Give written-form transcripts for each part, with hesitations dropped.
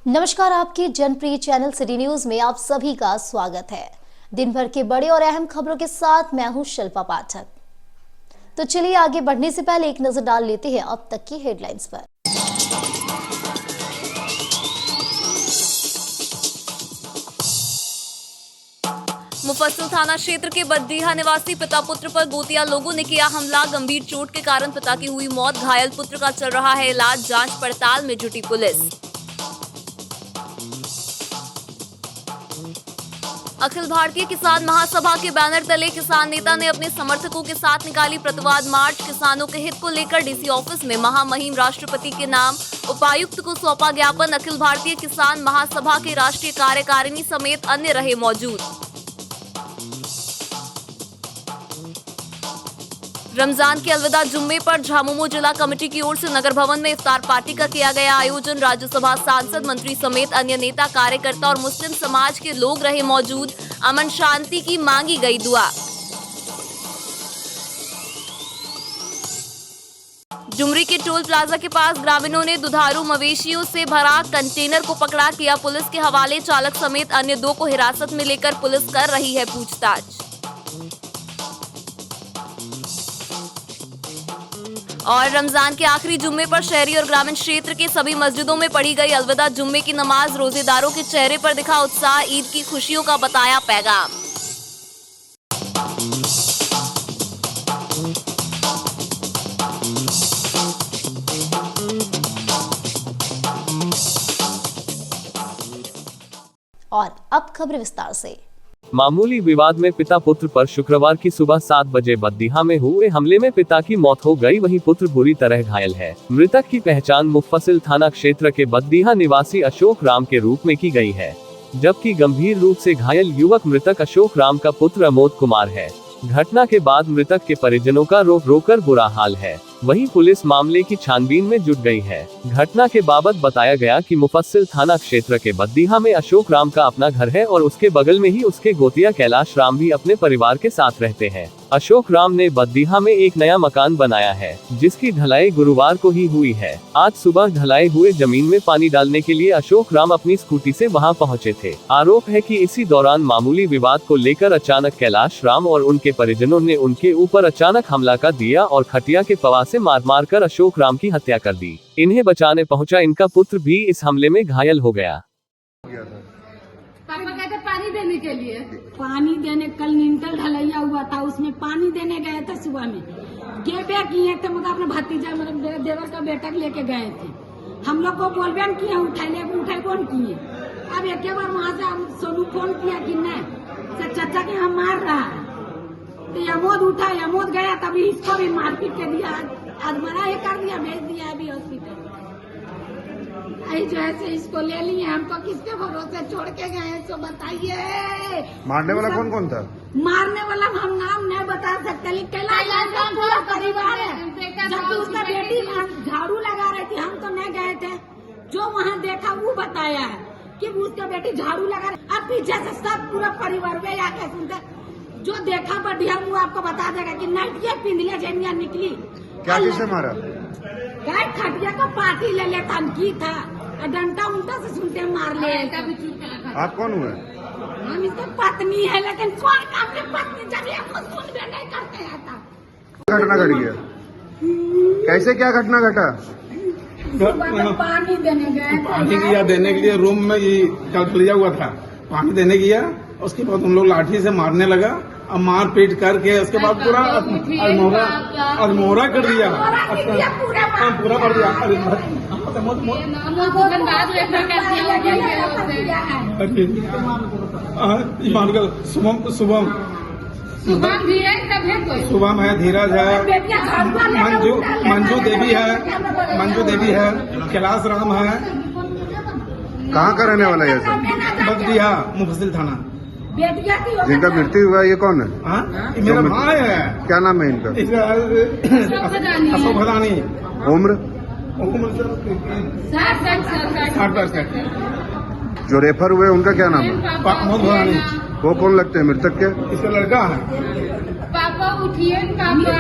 नमस्कार, आपके जनप्रिय channel city news में आप सभी का स्वागत है। दिन भर के बड़े और अहम खबरों के साथ मैं हूं शिल्पा पाठक। तो चलिए आगे बढ़ने से पहले एक नजर डाल लेते हैं अब तक की हेडलाइंस पर। मुफस्सिल थाना क्षेत्र के बद्दीहा निवासी पिता पुत्र पर गोतिया लोगों ने किया हमला। गंभीर चोट के कारण पिता की हुई मौत। घायल पुत्र का चल रहा है इलाज। जांच पड़ताल में जुटी पुलिस। अखिल भारतीय किसान महासभा के बैनर तले किसान नेता ने अपने समर्थकों के साथ निकाली प्रतिवाद मार्च। किसानों के हित को लेकर डीसी ऑफिस में महामहिम राष्ट्रपति के नाम उपायुक्त को सौंपा ज्ञापन। अखिल भारतीय किसान महासभा के राष्ट्रीय कार्यकारिणी समेत अन्य रहे मौजूद। रमजान के अलविदा जुम्मे पर झामुमो जिला कमेटी की ओर से नगर भवन में इफ्तार पार्टी का किया गया आयोजन। राज्यसभा सांसद, मंत्री समेत अन्य नेता, कार्यकर्ता और मुस्लिम समाज के लोग रहे मौजूद। अमन शांति की मांगी गई दुआ। जुमरी के टोल प्लाजा के पास ग्रामीणों ने दुधारू मवेशियों से भरा कंटेनर को पकड़ा, किया पुलिस के हवाले। चालक समेत अन्य 2 को हिरासत में लेकर पुलिस कर रही है पूछताछ। और रमजान के आखिरी जुम्मे पर शहरी और ग्रामीण क्षेत्र के सभी मस्जिदों में पढ़ी गई अलविदा जुम्मे की नमाज। रोजेदारों के चेहरे पर दिखा उत्साह। ईद की खुशियों का बताया पैगाम। और अब खबर विस्तार से। मामूली विवाद में पिता पुत्र पर शुक्रवार की सुबह 7 बजे बद्दीहा में हुए हमले में पिता की मौत हो गई, वहीं पुत्र बुरी तरह घायल है। मृतक की पहचान मुफस्सिल थाना क्षेत्र के बद्दीहा निवासी अशोक राम के रूप में की गई है, जबकि गंभीर रूप से घायल युवक मृतक अशोक राम का पुत्र अमोद कुमार है। घटना के बाद मृतक के परिजनों का रो रो कर बुरा हाल है। वहीं पुलिस मामले की छानबीन में जुट गई है। घटना के बाबत बताया गया कि मुफस्सिल थाना क्षेत्र के बद्दीहा में अशोक राम का अपना घर है और उसके बगल में ही उसके गोतिया कैलाश राम भी अपने परिवार के साथ रहते हैं। अशोक राम ने बद्दीहा में एक नया मकान बनाया है, जिसकी ढलाई गुरुवार को ही हुई है। आज सुबह ढलाई हुए जमीन में पानी डालने के लिए अशोक राम अपनी स्कूटी से वहां पहुंचे थे। आरोप है कि इसी दौरान मामूली विवाद को लेकर अचानक कैलाश राम और उनके परिजनों ने उनके ऊपर अचानक हमला कर दिया और खटिया के पवा से मार कर अशोक राम की हत्या कर दी। इन्हें बचाने पहुंचा इनका पुत्र भी इस हमले में घायल हो गया। पापा कहते पानी देने के लिए, पानी देने कल नींटल ढलैया हुआ था, उसमें पानी देने गए थे। सुबह में गेबे किए थे, मतलब अपने भतीजा मतलब देवर का बेटा लेके गए थे। हम लोग को बोलबे न किए, उठाए कौन किए। अब एक बार वहाँ से हम सोनू फोन किया कि नहीं चाचा के हम मार रहा है, तो यमोद उठा, यमोद गया, तभी इसको भी मारपीट के दिया, आज मना ही कर दिया, भेज दिया अभी हॉस्पिटल। जो है इसको ले लिए, हमको किसके भरोसे छोड़ के गए तो बताइए। मारने वाला कौन कौन था? मारने वाला हम नाम नहीं बता सकते, लेकिन पूरा परिवार है। जब उसका बेटी झाड़ू लगा रही थी, हम तो नहीं गए थे। जो वहाँ देखा वो बताया है कि उसका बेटी झाड़ू लगा रही। अब पीछे से सब पूरा परिवार में आके सुनते, जो देखा बढ़िया वो आपको बता देगा कि नटिया पिंडलिया जनिया निकली। क्या किसे मारा? क्या खटिया का पार्टी ले लेता की था, डंडा उल्टा से सुनते मार ले। आप कौन हुए? हम इसकी पत्नी है, लेकिन कौन काम की पत्नी जब ये खुद सुनबे नहीं करते आता। घटना घट गया कैसे? क्या घटना घटा? पानी देने गए, पानी दिया देने के लिए रूम में ये कल हुआ था, पानी देने गया। उसके बाद हम लोग लाठी से मारने लगा और मार पीट करके उसके बाद पूरा अधमोरा कर दिया, पूरा कर दिया। शुभम है, धीरज है, मंजू देवी है, कैलाश राम है। कहाँ का रहने वाला है? बद्दीहा मुफस्सिल थाना। जिनका मृत्यु हुआ ये कौन है? ये मेरा भाई है। क्या नाम है इनका? अशोक भदानी। उम्र? 60। जो रेफर हुए उनका क्या नाम है? अमोद भदानी। वो कौन लगते हैं मृतक के? इसका लड़का है। पापा उठिए, पापा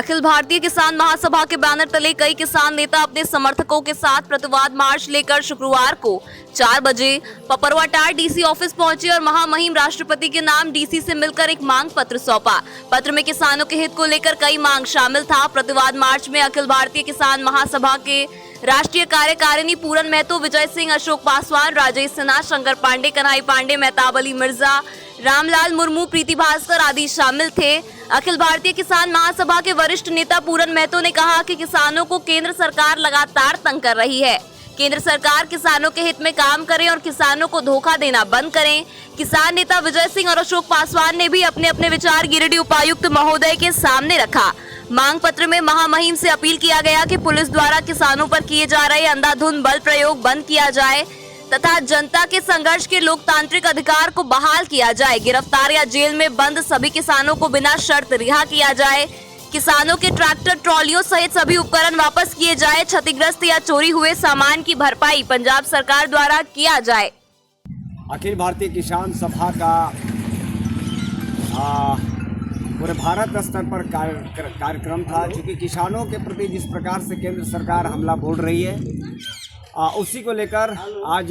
अखिल भारतीय किसान महासभा के बैनर तले कई किसान नेता अपने समर्थकों के साथ प्रतिवाद मार्च लेकर शुक्रवार को 4 बजे पपरवाटार डीसी ऑफिस पहुंचे और महामहिम राष्ट्रपति के नाम डीसी से मिलकर एक मांग पत्र सौंपा। पत्र में किसानों के हित को लेकर कई मांग शामिल था। प्रतिवाद मार्च में अखिल भारतीय किसान महासभा के राष्ट्रीय कार्यकारिणी पूरन महतो, विजय सिंह, अशोक पासवान, राजेश सिन्हा, शंकर पांडे, कन्हई पांडे, मेहताब अली मिर्जा, रामलाल मुर्मू, प्रीति भास्कर आदि शामिल थे। अखिल भारतीय किसान महासभा के वरिष्ठ नेता पूरन महतो ने कहा कि किसानों को केंद्र सरकार लगातार तंग कर रही है। केंद्र सरकार किसानों के हित में काम करे और किसानों को धोखा देना बंद करें। किसान नेता विजय सिंह और अशोक पासवान ने भी अपने अपने विचार गिरिडीह उपायुक्त महोदय के सामने रखा। मांग पत्र में महामहिम से अपील किया गया कि पुलिस द्वारा किसानों पर किए जा रहे अंधाधुंध बल प्रयोग बंद किया जाए तथा जनता के संघर्ष के लोकतांत्रिक अधिकार को बहाल किया जाए। गिरफ्तार या जेल में बंद सभी किसानों को बिना शर्त रिहा किया जाए। किसानों के ट्रैक्टर, ट्रॉलियों सहित सभी उपकरण वापस किए जाए। क्षतिग्रस्त या चोरी हुए सामान की भरपाई पंजाब सरकार द्वारा किया जाए। अखिल भारतीय किसान सभा का पूरे भारत स्तर पर कार्यक्रम था, क्योंकि किसानों के प्रति जिस प्रकार से केंद्र सरकार हमला बोल रही है, उसी को लेकर आज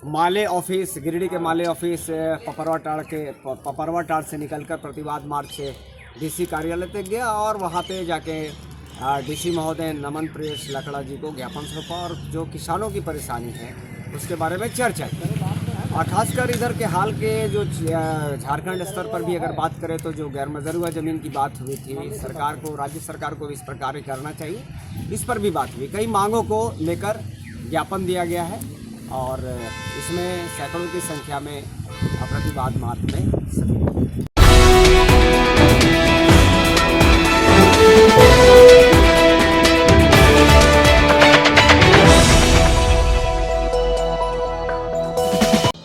माले ऑफिस, गिरिडीह के माले ऑफिस पपरवाटार से निकलकर प्रतिवाद मार्च से डीसी कार्यालय तक गया और वहाँ पे जाके डीसी महोदय नमन प्रेस लकड़ा जी को ज्ञापन सौंपा और जो किसानों की परेशानी है उसके बारे में चर्चा की। और खासकर इधर के हाल के जो झारखंड स्तर पर भी अगर बात करें तो जो गैर मजरूआ ज़मीन की बात हुई थी, सरकार को, राज्य सरकार को इस प्रकार करना चाहिए, इस पर भी बात हुई। कई मांगों को लेकर ज्ञापन दिया गया है और इसमें सैकड़ों की संख्या में प्रतिवाद मार्च में सभी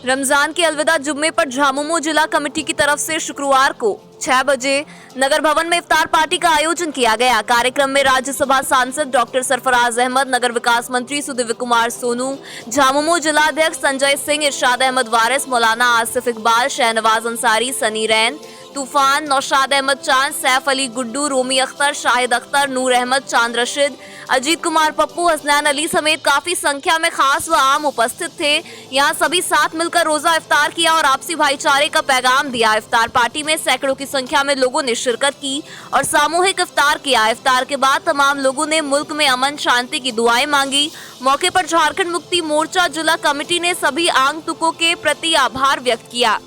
रमजान के अलविदा जुम्मे पर झामुमो जिला कमेटी की तरफ से शुक्रवार को 6 बजे नगर भवन में इफ्तार पार्टी का आयोजन किया गया। कार्यक्रम में राज्यसभा सांसद डॉक्टर सरफराज अहमद, नगर विकास मंत्री सुदिव्य कुमार सोनू, झामुमो जिला अध्यक्ष संजय सिंह, इरशाद अहमद वारिस, मौलाना आसिफ इकबाल, शहनवाज अंसारी, सनी रैन, तूफान, नौशाद अहमद चांद, सैफ अली गुड्डू, रोमी अख्तर, शाहिद अख्तर, नूर अहमद, चांद रशीद, अजीत कुमार पप्पू, हसनैन अली समेत काफी संख्या में खास व आम उपस्थित थे। यहाँ सभी साथ मिलकर रोजा इफ्तार किया और आपसी भाईचारे का पैगाम दिया। इफ्तार पार्टी में सैकड़ों की संख्या में लोगों ने शिरकत की और सामूहिक इफ्तार किया। इफ्तार के बाद तमाम लोगों ने मुल्क में अमन शांति की दुआएं मांगी। मौके पर झारखंड मुक्ति मोर्चा जिला कमेटी ने सभी आगंतुकों के प्रति आभार व्यक्त किया।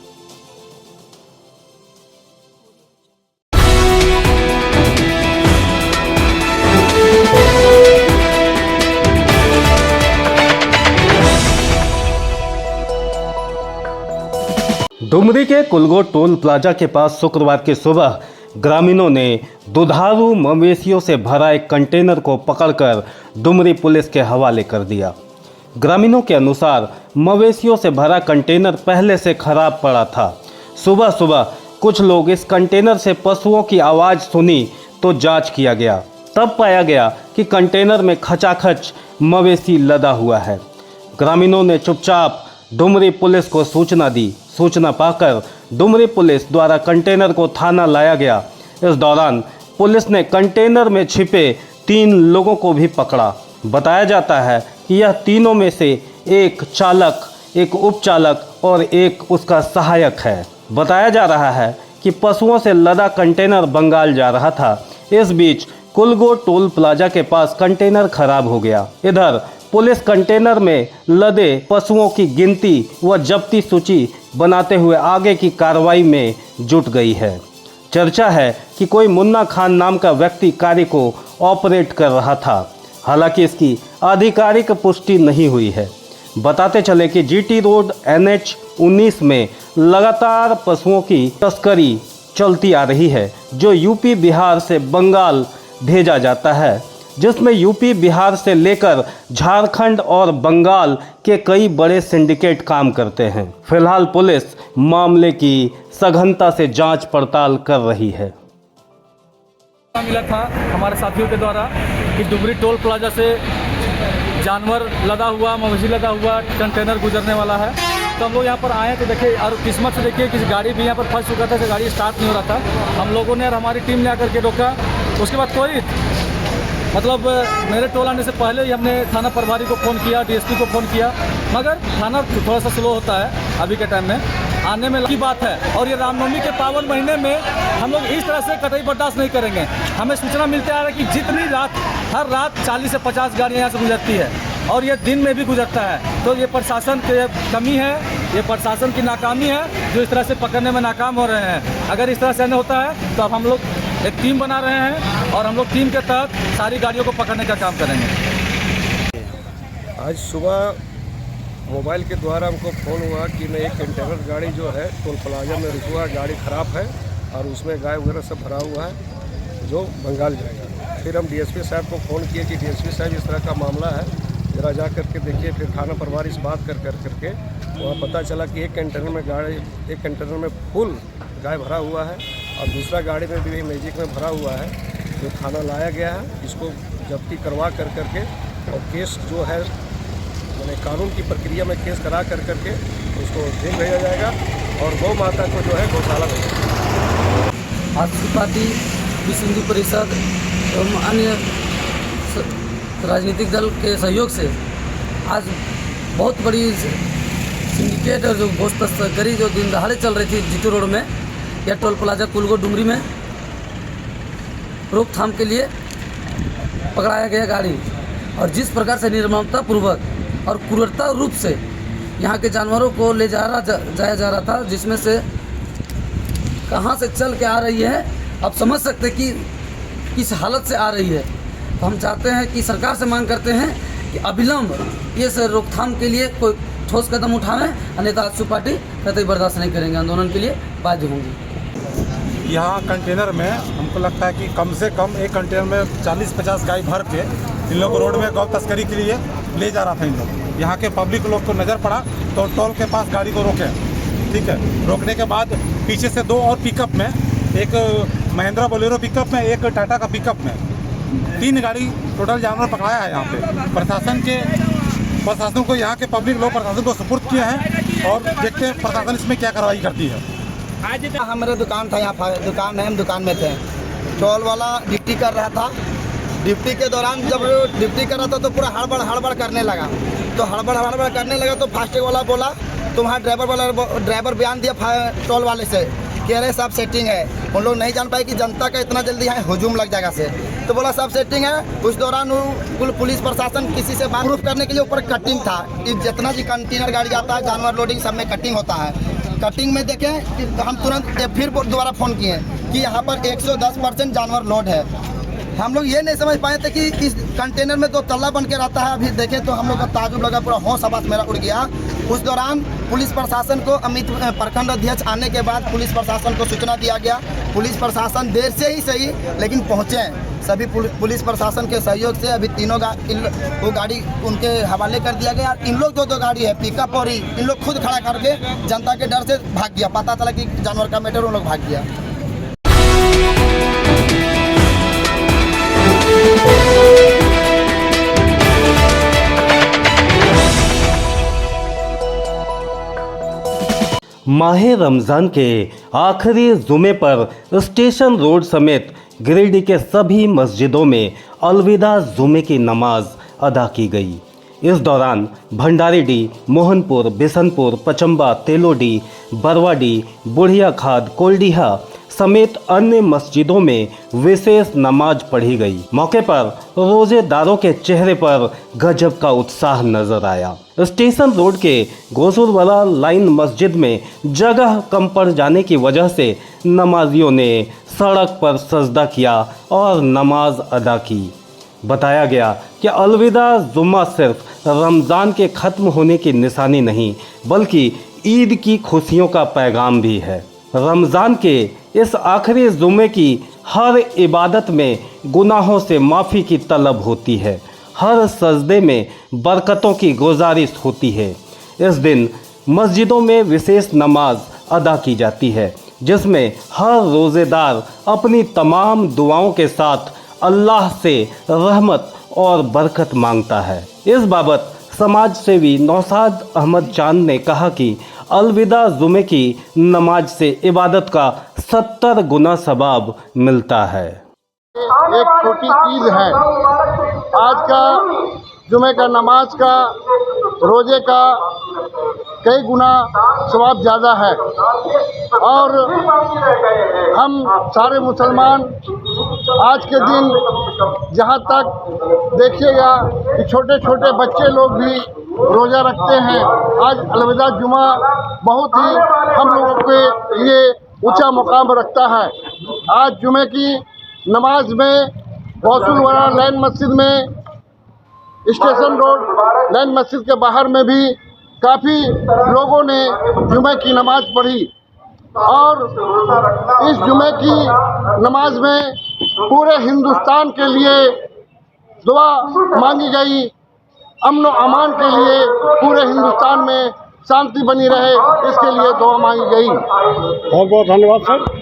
डुमरी के कुलगो टोल प्लाजा के पास शुक्रवार की सुबह ग्रामीणों ने दुधारू मवेशियों से भरा एक कंटेनर को पकड़कर डुमरी पुलिस के हवाले कर दिया। ग्रामीणों के अनुसार मवेशियों से भरा कंटेनर पहले से खराब पड़ा था। सुबह सुबह कुछ लोग इस कंटेनर से पशुओं की आवाज़ सुनी तो जांच किया गया, तब पाया गया कि कंटेनर में खचाखच मवेशी लदा हुआ है। ग्रामीणों ने चुपचाप डुमरी पुलिस को सूचना दी। सूचना पाकर डुमरी पुलिस द्वारा कंटेनर को थाना लाया गया। इस दौरान पुलिस ने कंटेनर में छिपे 3 लोगों को भी पकड़ा। बताया जाता है कि यह तीनों में से एक चालक, एक उपचालक और एक उसका सहायक है। बताया जा रहा है कि पशुओं से लदा कंटेनर बंगाल जा रहा था। इस बीच कुलगो टोल प्लाजा के पास कंटेनर खराब हो गया। इधर पुलिस कंटेनर में लदे पशुओं की गिनती व जब्ती सूची बनाते हुए आगे की कार्रवाई में जुट गई है। चर्चा है कि कोई मुन्ना खान नाम का व्यक्ति कार्य को ऑपरेट कर रहा था। हालांकि इसकी आधिकारिक पुष्टि नहीं हुई है। बताते चले कि जीटी रोड NH 19 में लगातार पशुओं की तस्करी चलती आ रही है, जो यूपी बिहार से बंगाल भेजा जाता है, जिसमें यूपी बिहार से लेकर झारखंड और बंगाल के कई बड़े सिंडिकेट काम करते हैं। फिलहाल पुलिस मामले की सघनता से जांच पड़ताल कर रही है। मिला था हमारे साथियों के द्वारा कि डुमरी टोल प्लाजा से जानवर लदा हुआ, मवेशी लदा हुआ कंटेनर गुजरने वाला है। तो हम लोग यहाँ पर आए तो देखे, और किस्मत से देखिए किसी गाड़ी भी यहाँ पर फंस चुका था, गाड़ी स्टार्ट नहीं हो रहा था। हम लोगों ने और हमारी टीम ने आकर के रोका उसके बाद कोई मतलब मेरे टोल आने से पहले ही हमने थाना प्रभारी को फ़ोन किया, डीएसपी को फ़ोन किया, मगर थाना थोड़ा सा स्लो होता है अभी के टाइम में, आने में की बात है। और ये रामनवमी के पावन महीने में हम लोग इस तरह से कतई बर्दाश्त नहीं करेंगे। हमें सूचना मिलते आ रहा है कि जितनी रात, हर रात 40 से 50 गाड़ियाँ यहाँ से गुजरती है और ये दिन में भी गुजरता है। तो ये प्रशासन की कमी है, ये प्रशासन की नाकामी है जो इस तरह से पकड़ने में नाकाम हो रहे हैं। अगर इस तरह से नहीं होता है तो अब हम लोग एक टीम बना रहे हैं और हम लोग टीम के तहत सारी गाड़ियों को पकड़ने का काम करेंगे। आज सुबह मोबाइल के द्वारा हमको फ़ोन हुआ कि नहीं, एक कंटेनर गाड़ी जो है टोल प्लाजा में रुका हुआ, गाड़ी ख़राब है और उसमें गाय वगैरह सब भरा हुआ है जो बंगाल जाएगा। फिर हम डीएसपी साहब को फ़ोन किए कि डीएसपी साहब इस तरह का मामला है, ज़रा जा करके देखिए। फिर थाना प्रभारी इस बात करके वहाँ पता चला कि एक कंटेनर में फुल गाय भरा हुआ है और दूसरा गाड़ी में भी मैजिक में भरा हुआ है। जो थाना लाया गया है, इसको जब्ती करवा करके और केस जो है मैंने कानून की प्रक्रिया में केस करा करके उसको जेल भेजा जाएगा और गौ माता को जो है गौशाला भेजा। आदिवासी पार्टी, विश्व हिंदू परिषद एवं अन्य राजनीतिक दल के सहयोग से आज बहुत बड़ी सिंडिकेट और जो घोष तस्करी जो दिन दहाड़े चल रही थी जीटू रोड में या टोल प्लाजा कुलगो डुमरी में, रोकथाम के लिए पकड़ाया गया गाड़ी। और जिस प्रकार से निर्ममता पूर्वक और क्रूरता रूप से यहाँ के जानवरों को ले जाया जा रहा था, जिसमें से कहाँ से चल के आ रही है आप समझ सकते कि किस हालत से आ रही है। तो हम चाहते हैं कि सरकार से मांग करते हैं कि अविलंब ये से रोकथाम के लिए कोई ठोस कदम उठाएं, अन्यथा आजसू पार्टी कतई बर्दाश्त नहीं करेंगे, आंदोलन के लिए बाध्य होंगी। यहाँ कंटेनर में हमको लगता है कि कम से कम एक कंटेनर में 40-50 गाय भर के इन लोग रोड में गौ तस्करी के लिए ले जा रहा था। इन लोग यहाँ के पब्लिक लोग को नज़र पड़ा तो टोल के पास गाड़ी को रोके, ठीक है। रोकने के बाद पीछे से 2 और पिकअप में, एक महिंद्रा बोलेरो पिकअप में, एक टाटा का पिकअप में 3 गाड़ी टोटल जानवर पकड़ाया है। यहाँ पे प्रशासन को यहाँ के पब्लिक लोग प्रशासन को सुपुर्द किए हैं और देखते हैं प्रशासन इसमें क्या कार्रवाई करती है। हमारे दुकान था, यहाँ दुकान है, हम दुकान में थे। टोल वाला ड्यूटी कर रहा था। ड्यूटी के दौरान जब ड्यूटी कर रहा था तो पूरा हड़बड़ करने लगा। तो हड़बड़ करने लगा तो फास्टैग वाला बोला, तुम्हारा ड्राइवर बयान दिया टोल वाले से कह रहे सब सेटिंग है। उन लोग नहीं जान पाए कि जनता का इतना जल्दी यहाँ हुजूम लग जाएगा से, तो बोला सब सेटिंग है। उस दौरान पुलिस प्रशासन किसी से बात प्रूफ करने के लिए ऊपर कटिंग था। जितना भी कंटेनर गाड़ी जाता है, जानवर लोडिंग सब में कटिंग होता है। कटिंग में देखें तो हम तुरंत फिर दोबारा फ़ोन किए कि यहाँ पर 110% जानवर लोड है। हम लोग ये नहीं समझ पाए थे कि इस कंटेनर में 2 तल्ला बन के रहता है। अभी देखें तो हम लोग का ताजुब लगा, पूरा होश हवास मेरा उड़ गया। उस दौरान पुलिस प्रशासन को अमित प्रखंड अध्यक्ष आने के बाद पुलिस प्रशासन को सूचना दिया गया। पुलिस प्रशासन देर से ही सही लेकिन पहुँचे। सभी पुलिस प्रशासन के सहयोग से अभी तीनों वो गाड़ी उनके हवाले कर दिया गया। इन लोग 2 गाड़ी है पिकअप और इन लोग खुद खड़ा करके जनता के डर से भाग गया। पता चला कि जानवर का मैटर, उन लोग भाग गया। माहे रमज़ान के आखिरी जुमे पर स्टेशन रोड समेत गिरिडीह के सभी मस्जिदों में अलविदा जुमे की नमाज अदा की गई। इस दौरान भंडारीडीह, मोहनपुर, बिशनपुर, पचम्बा, तेलोडी, बरवाडी, बुढ़िया खाद, कोल्डीहा समेत अन्य मस्जिदों में विशेष नमाज पढ़ी गई। मौके पर रोजेदारों के चेहरे पर गजब का उत्साह नजर आया। स्टेशन रोड के गोसूरवाला लाइन मस्जिद में जगह कम पड़ जाने की वजह से नमाजियों ने सड़क पर सजदा किया और नमाज अदा की। बताया गया कि अलविदा जुम्मा सिर्फ रमज़ान के ख़त्म होने की निशानी नहीं बल्कि ईद की खुशियों का पैगाम भी है। रमज़ान के इस आखिरी जुमे की हर इबादत में गुनाहों से माफ़ी की तलब होती है, हर सजदे में बरकतों की गुजारिश होती है। इस दिन मस्जिदों में विशेष नमाज अदा की जाती है जिसमें हर रोज़ेदार अपनी तमाम दुआओं के साथ अल्लाह से रहमत और बरकत मांगता है। इस बाबत समाज सेवी नौशाद अहमद चांद ने कहा कि अलविदा जुमे की नमाज से इबादत का 70 गुना सवाब मिलता है। एक छोटी ईद है। आज का जुमे का नमाज का रोजे का कई गुना सवाब ज़्यादा है और हम सारे मुसलमान आज के दिन जहाँ तक देखिएगा कि छोटे छोटे बच्चे लोग भी रोज़ा रखते हैं। आज अलविदा जुमा बहुत ही हम लोगों के लिए ऊंचा मुकाम रखता है। आज जुमे की नमाज में गौसुलवाड़ा लैन मस्जिद में, स्टेशन रोड लैन मस्जिद के बाहर में भी काफ़ी लोगों ने जुमे की नमाज पढ़ी और इस जुमे की नमाज में पूरे हिंदुस्तान के लिए दुआ मांगी गई। अमन व अमान के लिए पूरे हिंदुस्तान में शांति बनी रहे, इसके लिए दुआ मांगी गई। बहुत बहुत धन्यवाद सर।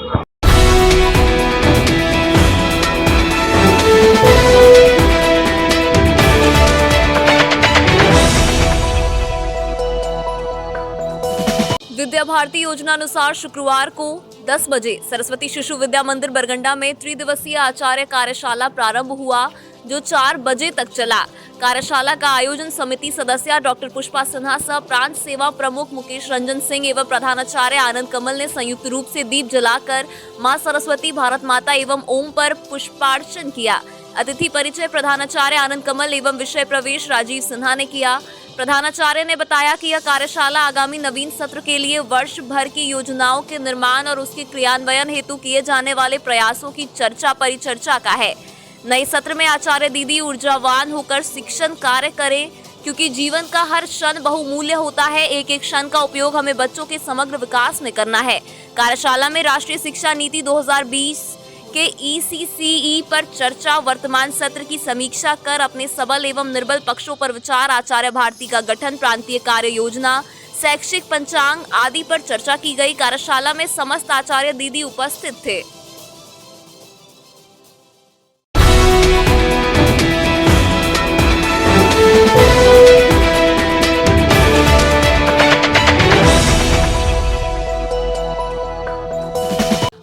विद्या भारती योजना अनुसार शुक्रवार को 10 बजे सरस्वती शिशु विद्या मंदिर बरगंडा में त्रिदिवसीय आचार्य कार्यशाला प्रारंभ हुआ, जो 4 बजे तक चला। कार्यशाला का आयोजन समिति सदस्य डॉक्टर पुष्पा सिन्हा सह प्रांत सेवा प्रमुख मुकेश रंजन सिंह एवं प्रधानाचार्य आनंद कमल ने संयुक्त रूप से दीप जलाकर मां सरस्वती, भारत माता एवं ओम पर पुष्पार्चन किया। अतिथि परिचय प्रधानाचार्य आनंद कमल एवं विषय प्रवेश राजीव सिन्हा ने किया। प्रधानाचार्य ने बताया कि यह कार्यशाला आगामी नवीन सत्र के लिए वर्ष भर की योजनाओं के निर्माण और उसके क्रियान्वयन हेतु किए जाने वाले प्रयासों की चर्चा परिचर्चा का है। नए सत्र में आचार्य दीदी ऊर्जावान होकर शिक्षण कार्य करें, क्योंकि जीवन का हर क्षण बहुमूल्य होता है। एक एक क्षण का उपयोग हमें बच्चों के समग्र विकास में करना है। कार्यशाला में राष्ट्रीय शिक्षा नीति 2020 के ECCE पर चर्चा, वर्तमान सत्र की समीक्षा कर अपने सबल एवं निर्बल पक्षों पर विचार, आचार्य भारती का गठन, प्रांतीय कार्य योजना, शैक्षिक पंचांग आदि पर चर्चा की गई। कार्यशाला में समस्त आचार्य दीदी उपस्थित थे।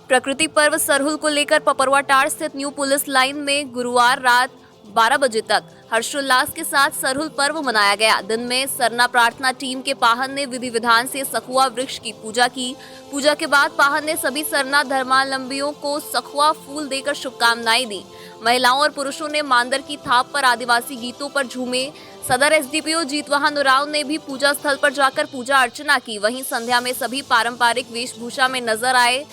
प्रकृति पर्व सरहुल को लेकर पपरवाटाड़ स्थित न्यू पुलिस लाइन में गुरुवार रात 12 बजे तक हर्षोल्लास के साथ सरहुल पर्व मनाया गया। दिन में सरना प्रार्थना टीम के पाहन ने विधि विधान से सखुआ वृक्ष की पूजा की। पूजा के बाद पाहन ने सभी सरना धर्मावलंबियों को सखुआ फूल देकर शुभकामनाएं दी। महिलाओं और पुरुषों ने मांदर की थाप पर आदिवासी गीतों पर झूमे। सदर SDPO जीतवाहन उरांव ने भी पूजा स्थल पर जाकर पूजा अर्चना की। वहीं संध्या में सभी पारंपरिक वेशभूषा में नजर आए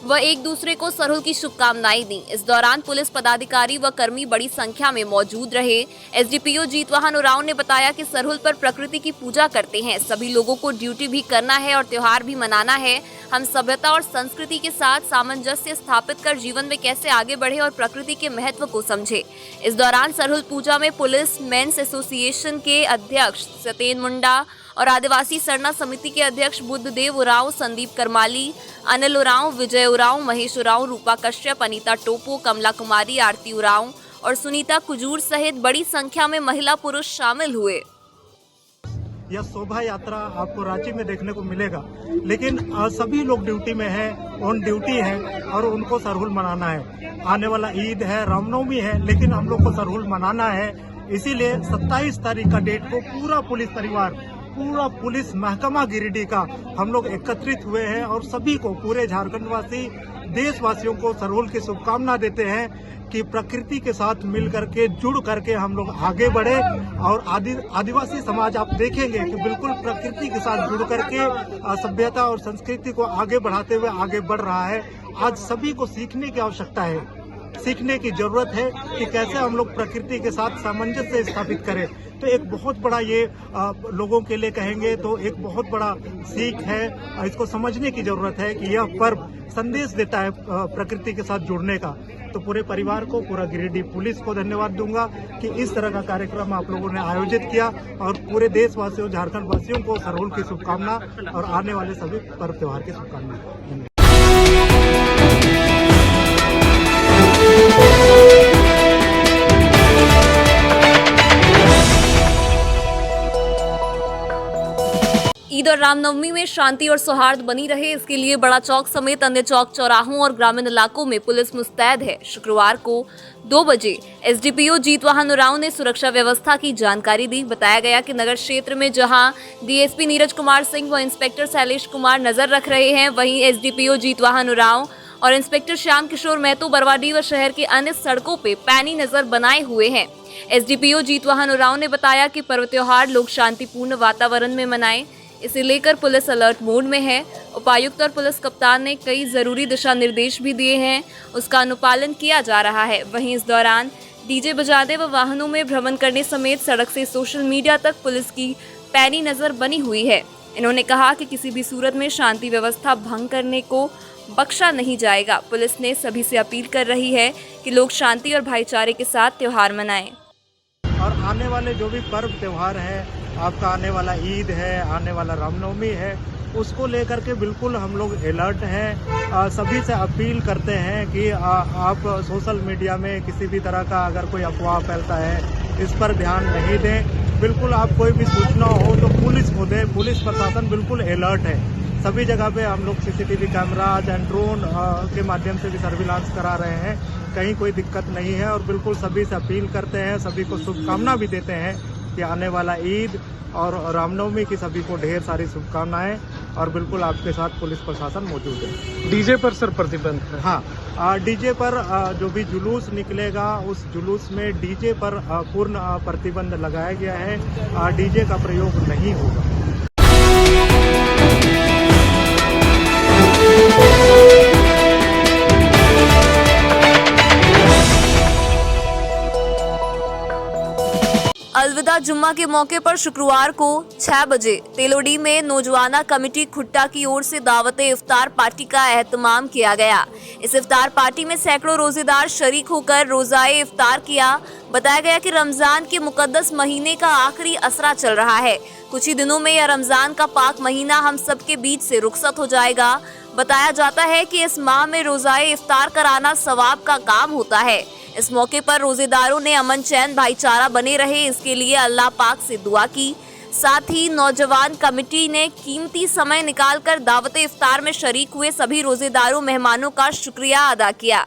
व एक दूसरे को सरहुल की शुभकामनाएं दी। इस दौरान पुलिस पदाधिकारी व कर्मी बड़ी संख्या में मौजूद रहे। SDPO जीतवाहन उरांव ने बताया कि सरहुल पर प्रकृति की पूजा करते हैं। सभी लोगों को ड्यूटी भी करना है और त्योहार भी मनाना है। हम सभ्यता और संस्कृति के साथ सामंजस्य स्थापित कर जीवन में कैसे आगे बढ़े और प्रकृति के महत्व को समझे। इस दौरान सरहुल पूजा में पुलिस मेंस एसोसिएशन के अध्यक्ष सतेन मुंडा और आदिवासी सरना समिति के अध्यक्ष बुद्धदेव उरांव, संदीप करमाली, अनिल उरांव, विजय उरांव, महेश उरांव, रूपा कश्यप, अनीता टोपो, कमला कुमारी, आरती उरांव और सुनीता कुजूर सहित बड़ी संख्या में महिला पुरुष शामिल हुए। यह शोभा यात्रा आपको रांची में देखने को मिलेगा, लेकिन सभी लोग ड्यूटी में हैं, ऑन ड्यूटी है और उनको सरहुल मनाना है। आने वाला ईद है, रामनवमी है, लेकिन हम लोग को सरहुल मनाना है। इसीलिए 27 तारीख का डेट को पूरा पुलिस परिवार, पूरा पुलिस महकमा गिरिडीह का हम लोग एकत्रित हुए हैं और सभी को, पूरे झारखंडवासी देशवासियों को सरहुल की शुभकामना देते हैं कि प्रकृति के साथ मिल करके, जुड़ करके हम लोग आगे बढ़े। और आदिवासी समाज आप देखेंगे कि बिल्कुल प्रकृति के साथ जुड़ करके सभ्यता और संस्कृति को आगे बढ़ाते हुए आगे बढ़ रहा है। आज सभी को सीखने की आवश्यकता है, सीखने की जरूरत है कि कैसे हम लोग प्रकृति के साथ सामंजस्य स्थापित करें। तो एक बहुत बड़ा ये लोगों के लिए कहेंगे तो एक बहुत बड़ा सीख है। इसको समझने की जरूरत है कि यह पर्व संदेश देता है प्रकृति के साथ जुड़ने का। तो पूरे परिवार को, पूरा गिरिडीह पुलिस को धन्यवाद दूंगा कि इस तरह का कार्यक्रम आप लोगों ने आयोजित किया और पूरे देशवासियों, झारखंड वासियों को सरहुल की शुभकामना और आने वाले सभी पर्व त्योहार की शुभकामनाएं। ईद और रामनवमी में शांति और सौहार्द बनी रहे, इसके लिए बड़ा चौक समेत अन्य चौक चौराहों और ग्रामीण इलाकों में पुलिस मुस्तैद है। शुक्रवार को 2 बजे एसडीपीओ जीतवाहन उरांव ने सुरक्षा व्यवस्था की जानकारी दी। बताया गया कि नगर क्षेत्र में जहां डीएसपी नीरज कुमार सिंह व इंस्पेक्टर शैलेश कुमार नजर रख रहे हैं, वहीं एसडीपीओ जीतवाहन उरांव और इंस्पेक्टर श्याम किशोर महतो बरवाडीह व शहर के अन्य सड़कों पे पैनी नजर बनाए हुए हैं। एसडीपीओ जीतवाहन उरांव ने बताया कि पर्व त्योहार लोग शांतिपूर्ण वातावरण में मनाएं, इसे लेकर पुलिस अलर्ट मोड में है। उपायुक्त और पुलिस कप्तान ने कई जरूरी दिशा निर्देश भी दिए हैं, उसका अनुपालन किया जा रहा है। वहीं इस दौरान डीजे बजाने व वाहनों में भ्रमण करने समेत सड़क से सोशल मीडिया तक पुलिस की पैनी नजर बनी हुई है। इन्होंने कहा कि किसी भी सूरत में शांति व्यवस्था भंग करने को बख्शा नहीं जाएगा। पुलिस ने सभी से अपील कर रही है कि लोग शांति और भाईचारे के साथ त्योहार मनाएं। और आने वाले जो भी पर्व त्योहार है, आपका आने वाला ईद है, आने वाला रामनवमी है, उसको लेकर के बिल्कुल हम लोग अलर्ट हैं। सभी से अपील करते हैं कि आप सोशल मीडिया में किसी भी तरह का अगर कोई अफवाह फैलता है, इस पर ध्यान नहीं दें। बिल्कुल आप कोई भी सूचना हो तो पुलिस को दें। पुलिस प्रशासन बिल्कुल अलर्ट है। सभी जगह पे हम लोग सीसीटीवी कैमरा एंड ड्रोन के माध्यम से भी सर्विलांस करा रहे हैं। कहीं कोई दिक्कत नहीं है और बिल्कुल सभी से अपील करते हैं, सभी को शुभकामना भी देते हैं कि आने वाला ईद और रामनवमी की सभी को ढेर सारी शुभकामनाएं। और बिल्कुल आपके साथ पुलिस प्रशासन मौजूद है। डीजे पर सर प्रतिबंध है? हाँ, डीजे पर जो भी जुलूस निकलेगा उस जुलूस में डीजे पर पूर्ण प्रतिबंध लगाया गया है। डीजे का प्रयोग नहीं होगा। अलविदा जुम्मा के मौके पर शुक्रवार को 6 बजे तेलोडी में नौजवाना कमेटी खुट्टा की ओर से दावते इफ्तार पार्टी का एहतमाम किया गया। इस इफ्तार पार्टी में सैकड़ों रोजेदार शरीक होकर रोजाए इफ्तार किया। बताया गया कि रमजान के मुकद्दस महीने का आखिरी असरा चल रहा है। कुछ ही दिनों में यह रमजान का पाक महीना हम सबके बीच से रुखसत हो जाएगा। बताया जाता है कि इस माह में रोजाए इफ्तार कराना सवाब का काम होता है। इस मौके पर रोजेदारों ने अमन चैन भाईचारा बने रहे, इसके लिए अल्लाह पाक से दुआ की। साथ ही नौजवान कमेटी ने कीमती समय निकालकर दावत इफ्तार में शरीक हुए सभी रोजेदारों मेहमानों का शुक्रिया अदा किया।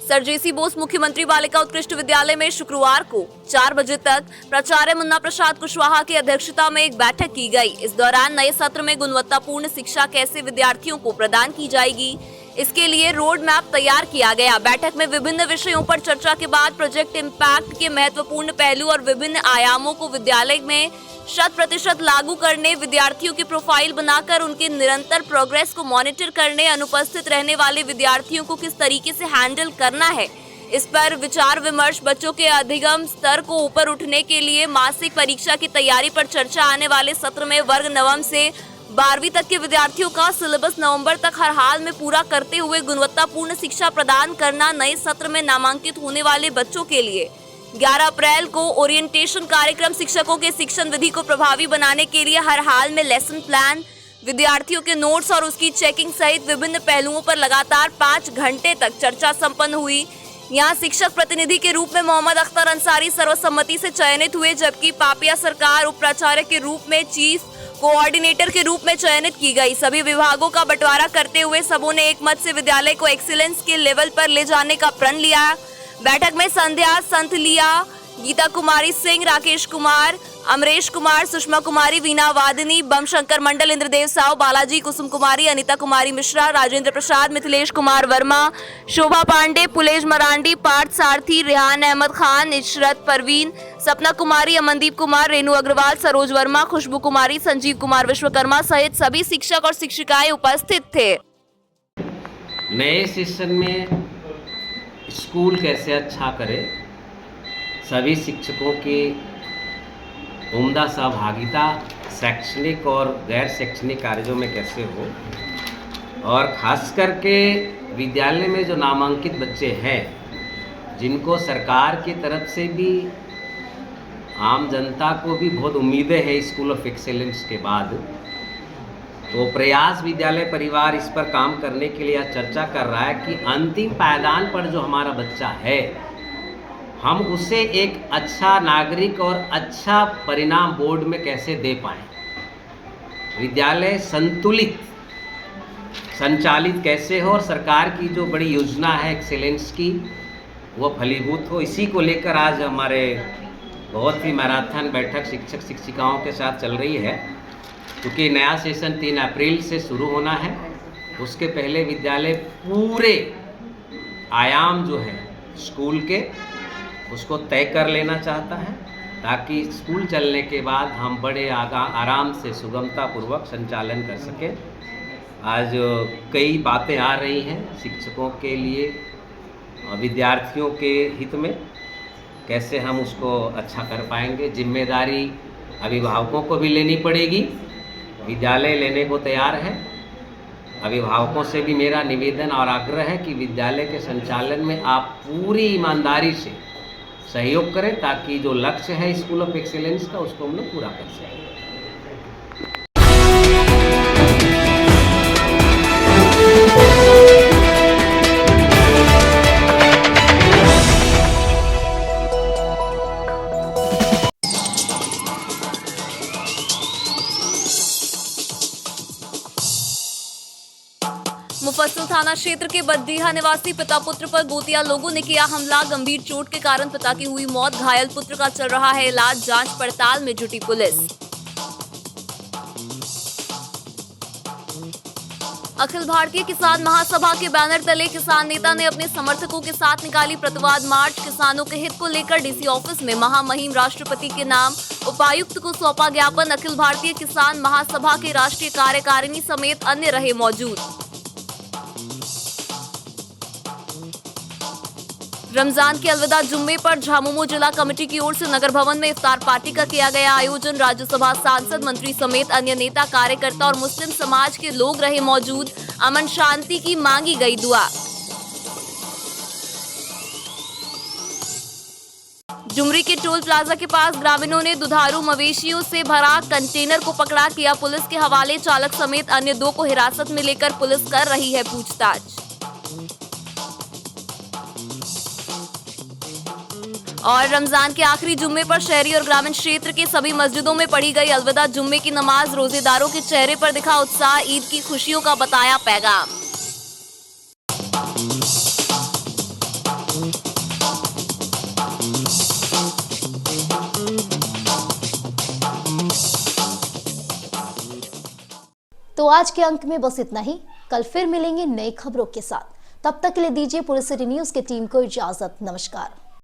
सर जेसी बोस मुख्यमंत्री बालिका उत्कृष्ट विद्यालय में शुक्रवार को 4 बजे तक प्राचार्य मुन्ना प्रसाद कुशवाहा की अध्यक्षता में एक बैठक की गई। इस दौरान नए सत्र में गुणवत्तापूर्ण शिक्षा कैसे विद्यार्थियों को प्रदान की जाएगी, इसके लिए रोड मैप तैयार किया गया। बैठक में विभिन्न विषयों पर चर्चा के बाद प्रोजेक्ट इम्पैक्ट के महत्वपूर्ण पहलू और विभिन्न आयामों को विद्यालय में 100% लागू करने, विद्यार्थियों की प्रोफाइल बनाकर उनके निरंतर प्रोग्रेस को मॉनिटर करने, अनुपस्थित रहने वाले विद्यार्थियों को किस तरीके से हैंडल करना है, इस पर विचार विमर्श, बच्चों के अधिगम स्तर को ऊपर उठने के लिए मासिक परीक्षा की तैयारी पर चर्चा। आने वाले सत्र में वर्ग नवम से 12वीं तक के विद्यार्थियों का सिलेबस नवंबर तक हर हाल में पूरा करते हुए गुणवत्तापूर्ण शिक्षा प्रदान करना। नए सत्र में नामांकित होने वाले बच्चों के लिए 11 अप्रैल को ओरिएंटेशन कार्यक्रम, शिक्षकों के शिक्षण विधि को प्रभावी बनाने के लिए हर हाल में लेसन प्लान, विद्यार्थियों के नोट्स और उसकी चेकिंग सहित विभिन्न पहलुओं पर लगातार 5 घंटे तक चर्चा संपन्न हुई। यहाँ शिक्षक प्रतिनिधि के रूप में मोहम्मद अख्तर अंसारी सर्वसम्मति से चयनित हुए, जबकि पापिया सरकार उप प्राचार्य के रूप में चीफ कोऑर्डिनेटर के रूप में चयनित की गई। सभी विभागों का बंटवारा करते हुए सबों ने एक मत से विद्यालय को एक्सीलेंस के लेवल पर ले जाने का प्रण लिया। बैठक में संध्या संथलिया, गीता कुमारी सिंह, राकेश कुमार, अमरेश कुमार, सुषमा कुमारी, वीना वादिनी, बम शंकर मंडल, इंद्रदेव साव, बालाजी, कुसुम कुमारी, अनिता कुमारी मिश्रा, राजेंद्र प्रसाद, मिथिलेश कुमार वर्मा, शोभा पांडे, पुलेश मरांडी, पार्थ सारथी, रेहान अहमद खान, इशरत परवीन, सपना कुमारी, अमनदीप कुमार, रेणु अग्रवाल, सरोज वर्मा, खुशबू कुमारी, संजीव कुमार विश्वकर्मा सहित सभी शिक्षक और शिक्षिकाएं उपस्थित थे। नए सेशन में स्कूल कैसे अच्छा करे, सभी शिक्षकों की उम्दा सहभागिता शैक्षणिक और गैर शैक्षणिक कार्यों में कैसे हो, और ख़ास करके विद्यालय में जो नामांकित बच्चे हैं जिनको सरकार की तरफ से भी आम जनता को भी बहुत उम्मीदें हैं स्कूल ऑफ एक्सेलेंस के बाद, तो प्रयास विद्यालय परिवार इस पर काम करने के लिए चर्चा कर रहा है कि अंतिम पायदान पर जो हमारा बच्चा है, हम उसे एक अच्छा नागरिक और अच्छा परिणाम बोर्ड में कैसे दे पाएँ। विद्यालय संतुलित संचालित कैसे हो और सरकार की जो बड़ी योजना है एक्सेलेंस की वो फलीभूत हो, इसी को लेकर आज हमारे बहुत ही मैराथन बैठक शिक्षक शिक्षिकाओं के साथ चल रही है। क्योंकि नया सेशन 3 अप्रैल से शुरू होना है, उसके पहले विद्यालय पूरे आयाम जो है स्कूल के उसको तय कर लेना चाहता है, ताकि स्कूल चलने के बाद हम बड़े आराम से सुगमतापूर्वक संचालन कर सकें। आज कई बातें आ रही हैं शिक्षकों के लिए, विद्यार्थियों के हित में, कैसे हम उसको अच्छा कर पाएंगे। जिम्मेदारी अभिभावकों को भी लेनी पड़ेगी, विद्यालय लेने को तैयार है। अभिभावकों से भी मेरा निवेदन और आग्रह है कि विद्यालय के संचालन में आप पूरी ईमानदारी से सहयोग करें, ताकि जो लक्ष्य है स्कूल ऑफ एक्सीलेंस का उसको हम लोग पूरा कर सकें। मुफस्सिल थाना क्षेत्र के बद्दीहा निवासी पिता पुत्र पर गोतिया लोगों ने किया हमला। गंभीर चोट के कारण पिता की हुई मौत, घायल पुत्र का चल रहा है इलाज। जांच पड़ताल में जुटी पुलिस। अखिल भारतीय किसान महासभा के बैनर तले किसान नेता ने अपने समर्थकों के साथ निकाली प्रतिवाद मार्च। किसानों के हित को लेकर डीसी ऑफिस में महामहिम राष्ट्रपति के नाम उपायुक्त को सौंपा ज्ञापन। अखिल भारतीय किसान महासभा के राष्ट्रीय कार्यकारिणी समेत अन्य रहे मौजूद। रमजान के अलविदा जुम्मे पर झामुमो जिला कमेटी की ओर से नगर भवन में इफ्तार पार्टी का किया गया आयोजन। राज्यसभा सांसद, मंत्री समेत अन्य नेता, कार्यकर्ता और मुस्लिम समाज के लोग रहे मौजूद। अमन शांति की मांगी गई दुआ। जुमरी के टोल प्लाजा के पास ग्रामीणों ने दुधारू मवेशियों से भरा कंटेनर को पकड़ा, किया पुलिस के हवाले। चालक समेत अन्य 2 को हिरासत में लेकर पुलिस कर रही है पूछताछ। और रमजान के आखिरी जुम्मे पर शहरी और ग्रामीण क्षेत्र के सभी मस्जिदों में पढ़ी गई अलविदा जुम्मे की नमाज। रोजेदारों के चेहरे पर दिखा उत्साह, ईद की खुशियों का बताया पैगाम। तो आज के अंक में बस इतना ही। कल फिर मिलेंगे नई खबरों के साथ। तब तक के लिए दीजिए पूरे सिटी न्यूज की टीम को इजाजत। नमस्कार।